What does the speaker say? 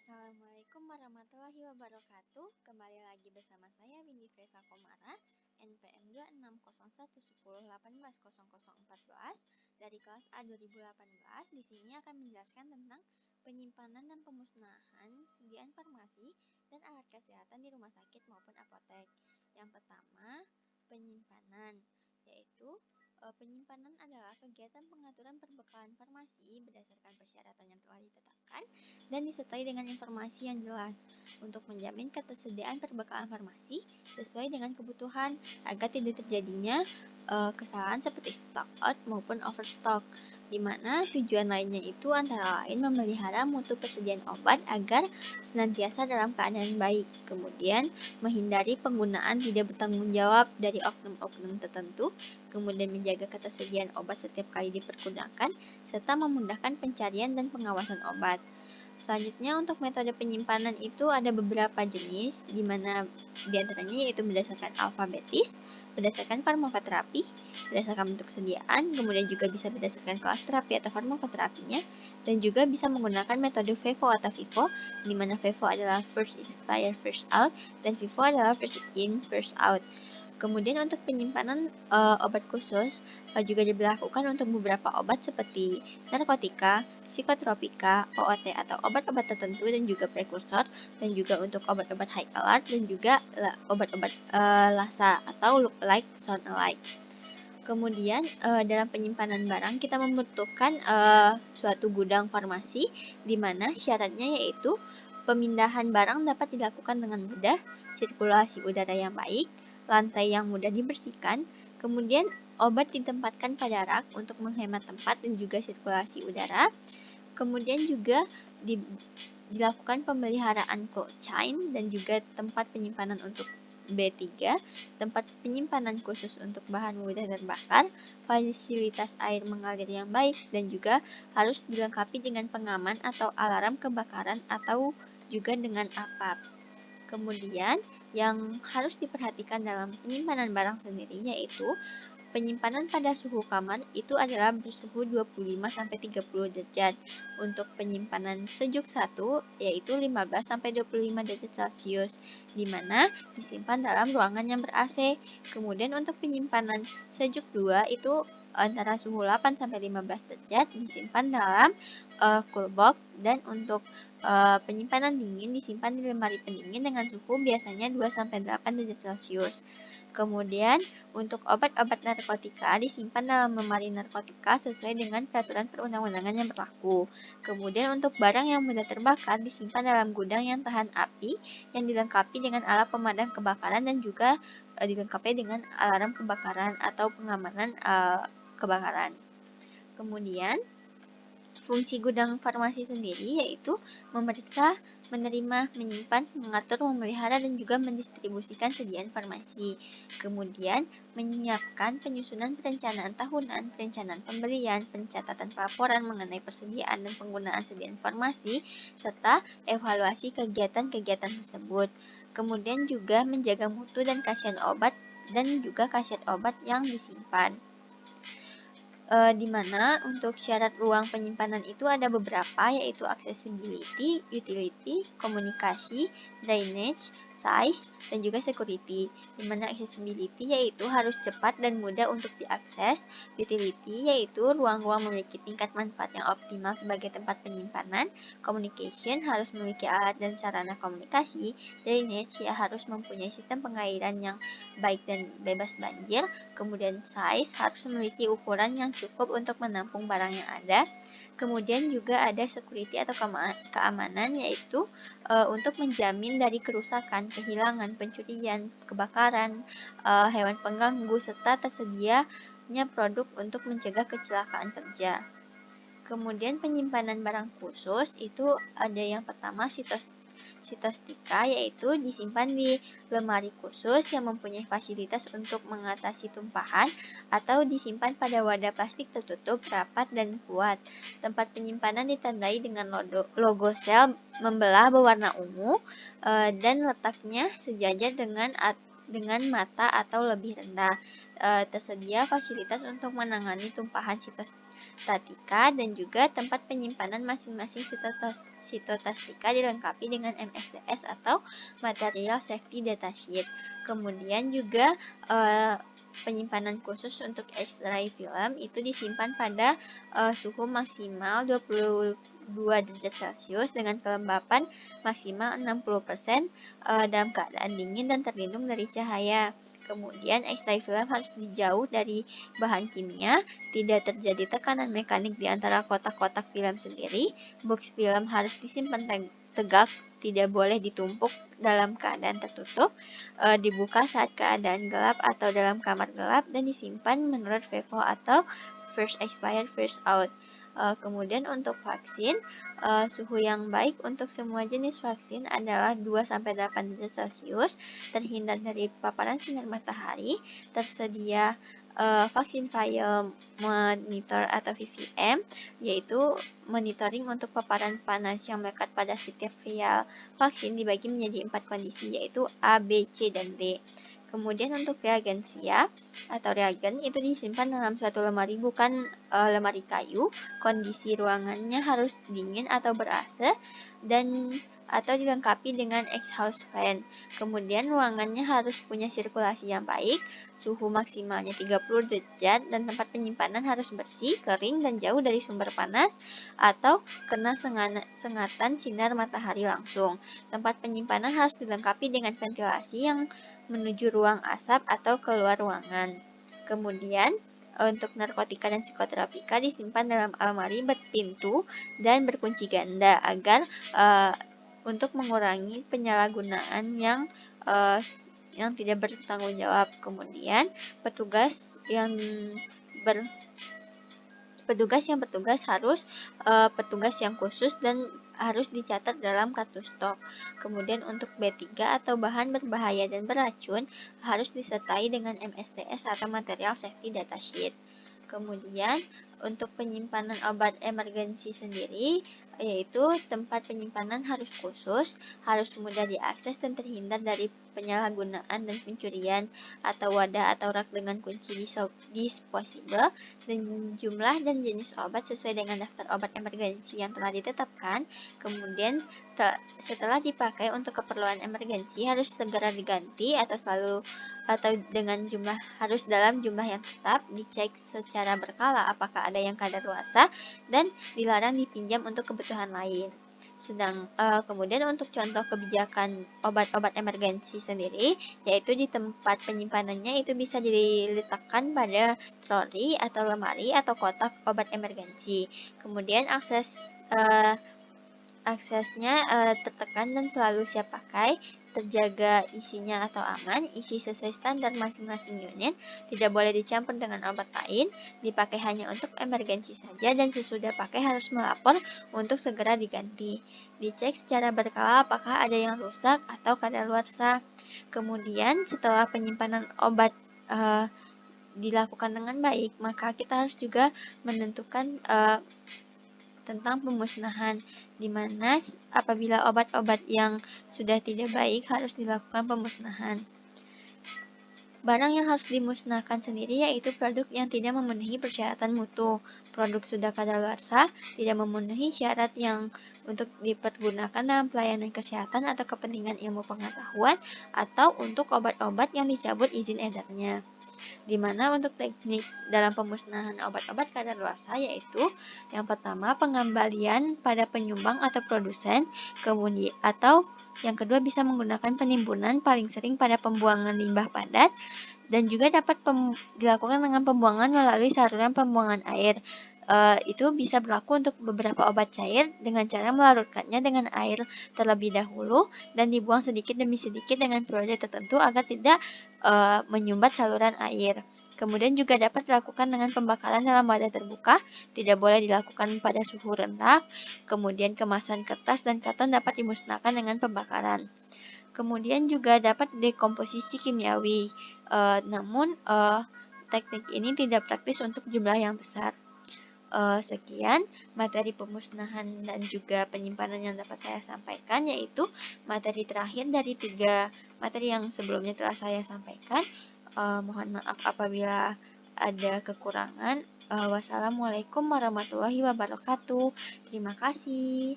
Assalamualaikum warahmatullahi wabarakatuh. Kembali lagi bersama saya Windy Fresa Komara, NPM 260110180014 dari kelas A 2018. Di sini akan menjelaskan tentang penyimpanan dan pemusnahan sediaan farmasi dan alat kesehatan di rumah sakit maupun apotek. Yang pertama, penyimpanan, yaitu penyimpanan adalah kegiatan pengaturan perbekalan farmasi berdasarkan persyaratan yang telah ditetapkan dan disertai dengan informasi yang jelas untuk menjamin ketersediaan perbekalan farmasi sesuai dengan kebutuhan agar tidak terjadinya kesalahan seperti stock out maupun overstock, di mana tujuan lainnya itu antara lain memelihara mutu persediaan obat agar senantiasa dalam keadaan baik, kemudian menghindari penggunaan tidak bertanggung jawab dari oknum-oknum tertentu, kemudian menjaga ketersediaan obat setiap kali dipergunakan, serta memudahkan pencarian dan pengawasan obat. Selanjutnya untuk metode penyimpanan itu ada beberapa jenis, di mana diantaranya yaitu berdasarkan alfabetis, berdasarkan farmakoterapi, berdasarkan bentuk sediaan, kemudian juga bisa berdasarkan kelas terapi atau farmakoterapinya, dan juga bisa menggunakan metode FIFO atau FIFO, di mana FIFO adalah first expire first out, dan FIFO adalah first in first out. Kemudian untuk penyimpanan obat khusus juga diberlakukan untuk beberapa obat seperti narkotika, psikotropika, OOT atau obat-obat tertentu dan juga prekursor, dan juga untuk obat-obat high alert dan juga obat-obat LASA atau look alike, sound alike. Kemudian dalam penyimpanan barang kita membutuhkan suatu gudang farmasi, di mana syaratnya yaitu pemindahan barang dapat dilakukan dengan mudah, sirkulasi udara yang baik, lantai yang mudah dibersihkan, kemudian obat ditempatkan pada rak untuk menghemat tempat dan juga sirkulasi udara, kemudian juga dilakukan pemeliharaan cold chain dan juga tempat penyimpanan untuk B3, tempat penyimpanan khusus untuk bahan mudah terbakar, fasilitas air mengalir yang baik, dan juga harus dilengkapi dengan pengaman atau alarm kebakaran atau juga dengan apap. Kemudian yang harus diperhatikan dalam penyimpanan barang sendiri yaitu penyimpanan pada suhu kamar itu adalah bersuhu 25-30 derajat. Untuk penyimpanan sejuk 1 yaitu 15-25 derajat Celcius, di mana disimpan dalam ruangan yang ber-AC. Kemudian untuk penyimpanan sejuk 2 itu antara suhu 8-15 derajat disimpan dalam cool box, dan untuk penyimpanan dingin disimpan di lemari pendingin dengan suhu biasanya 2-8 derajat Celcius. Kemudian untuk obat-obat narkotika disimpan dalam lemari narkotika sesuai dengan peraturan perundang-undangan yang berlaku. Kemudian untuk barang yang mudah terbakar disimpan dalam gudang yang tahan api yang dilengkapi dengan alat pemadam kebakaran dan juga dilengkapi dengan alarm kebakaran atau pengamanan kebakaran. Kemudian fungsi gudang farmasi sendiri yaitu memeriksa, menerima, menyimpan, mengatur, memelihara, dan juga mendistribusikan sediaan farmasi. Kemudian menyiapkan penyusunan perencanaan tahunan, perencanaan pembelian, pencatatan pelaporan mengenai persediaan dan penggunaan sediaan farmasi, serta evaluasi kegiatan-kegiatan tersebut. Kemudian juga menjaga mutu dan khasiat obat dan juga khasiat obat yang disimpan. Di mana untuk syarat ruang penyimpanan itu ada beberapa, yaitu accessibility, utility, komunikasi, drainage, size, dan juga security. Di mana accessibility yaitu harus cepat dan mudah untuk diakses, utility yaitu ruang-ruang memiliki tingkat manfaat yang optimal sebagai tempat penyimpanan, communication harus memiliki alat dan sarana komunikasi, drainage ya harus mempunyai sistem pengairan yang baik dan bebas banjir, kemudian size harus memiliki ukuran yang cukup untuk menampung barang yang ada. Kemudian juga ada security atau keamanan, yaitu untuk menjamin dari kerusakan, kehilangan, pencurian, kebakaran, hewan pengganggu, serta tersedianya produk untuk mencegah kecelakaan kerja. Kemudian penyimpanan barang khusus itu ada yang pertama sitostika, yaitu disimpan di lemari khusus yang mempunyai fasilitas untuk mengatasi tumpahan atau disimpan pada wadah plastik tertutup, rapat, dan kuat. Tempat penyimpanan ditandai dengan logo sel membelah berwarna ungu dan letaknya sejajar dengan mata atau lebih rendah. Tersedia fasilitas untuk menangani tumpahan statika, dan juga tempat penyimpanan masing-masing sitotastika dilengkapi dengan MSDS atau Material Safety Datasheet. Kemudian juga penyimpanan khusus untuk X-ray film itu disimpan pada suhu maksimal 22 derajat Celcius dengan kelembapan maksimal 60% dalam keadaan dingin dan terlindung dari cahaya. Kemudian X-ray film harus dijauh dari bahan kimia, tidak terjadi tekanan mekanik di antara kotak-kotak film sendiri. Box film harus disimpan tegak, tidak boleh ditumpuk dalam keadaan tertutup, dibuka saat keadaan gelap atau dalam kamar gelap, dan disimpan menurut FIFO atau First Expired First Out. Kemudian untuk vaksin, suhu yang baik untuk semua jenis vaksin adalah 2-8 derajat Celcius, terhindar dari paparan sinar matahari, tersedia vaksin vial monitor atau VVM, yaitu monitoring untuk paparan panas yang melekat pada setiap vial vaksin dibagi menjadi 4 kondisi, yaitu A, B, C, dan D. Kemudian untuk reagensia atau reagen itu disimpan dalam suatu lemari, bukan lemari kayu. Kondisi ruangannya harus dingin atau ber-AC dan atau dilengkapi dengan exhaust fan. Kemudian ruangannya harus punya sirkulasi yang baik, suhu maksimalnya 30 derajat, dan tempat penyimpanan harus bersih, kering, dan jauh dari sumber panas atau kena sengatan sinar matahari langsung. Tempat penyimpanan harus dilengkapi dengan ventilasi yang menuju ruang asap atau keluar ruangan. Kemudian untuk narkotika dan psikoterapika disimpan dalam almari berpintu dan berkunci ganda agar untuk mengurangi penyalahgunaan yang tidak bertanggung jawab. Kemudian petugas yang bertugas harus petugas yang khusus dan harus dicatat dalam kartu stok. Kemudian untuk B3 atau bahan berbahaya dan beracun harus disertai dengan MSDS atau Material Safety Datasheet. Kemudian untuk penyimpanan obat emergensi sendiri, yaitu tempat penyimpanan harus khusus, harus mudah diakses dan terhindar dari penyalahgunaan dan pencurian, atau wadah atau rak dengan kunci disposable, dan jumlah dan jenis obat sesuai dengan daftar obat emergensi yang telah ditetapkan. Kemudian setelah dipakai untuk keperluan emergensi harus segera diganti atau dengan jumlah harus dalam jumlah yang tetap, dicek secara berkala apakah ada yang kadaluarsa, dan dilarang dipinjam untuk kebutuhan lain. Kemudian untuk contoh kebijakan obat-obat emergensi sendiri, yaitu di tempat penyimpanannya itu bisa diletakkan pada troli atau lemari atau kotak obat emergensi. Kemudian aksesnya tertekan dan selalu siap pakai, terjaga isinya atau aman, isi sesuai standar masing-masing unit, tidak boleh dicampur dengan obat lain, dipakai hanya untuk emergensi saja, dan sesudah pakai harus melapor untuk segera diganti. Dicek secara berkala apakah ada yang rusak atau kadaluarsa. Kemudian setelah penyimpanan obat dilakukan dengan baik, maka kita harus juga menentukan tentang pemusnahan, di mana apabila obat-obat yang sudah tidak baik harus dilakukan pemusnahan. Barang yang harus dimusnahkan sendiri yaitu produk yang tidak memenuhi persyaratan mutu. Produk sudah kadaluarsa, tidak memenuhi syarat yang untuk dipergunakan dalam pelayanan kesehatan atau kepentingan ilmu pengetahuan, atau untuk obat-obat yang dicabut izin edarnya. Di mana untuk teknik dalam pemusnahan obat-obat kadaluarsa yaitu yang pertama pengembalian pada penyumbang atau produsen, kemudian atau yang kedua bisa menggunakan penimbunan paling sering pada pembuangan limbah padat, dan juga dapat dilakukan dengan pembuangan melalui saluran pembuangan air. Itu bisa berlaku untuk beberapa obat cair dengan cara melarutkannya dengan air terlebih dahulu dan dibuang sedikit demi sedikit dengan periode tertentu agar tidak menyumbat saluran air. Kemudian juga dapat dilakukan dengan pembakaran dalam wadah terbuka, tidak boleh dilakukan pada suhu rendah. Kemudian kemasan kertas dan karton dapat dimusnahkan dengan pembakaran. Kemudian juga dapat dekomposisi kimiawi, namun teknik ini tidak praktis untuk jumlah yang besar. Sekian materi pemusnahan dan juga penyimpanan yang dapat saya sampaikan, yaitu materi terakhir dari 3 materi yang sebelumnya telah saya sampaikan. Mohon maaf apabila ada kekurangan. Wassalamualaikum warahmatullahi wabarakatuh. Terima kasih.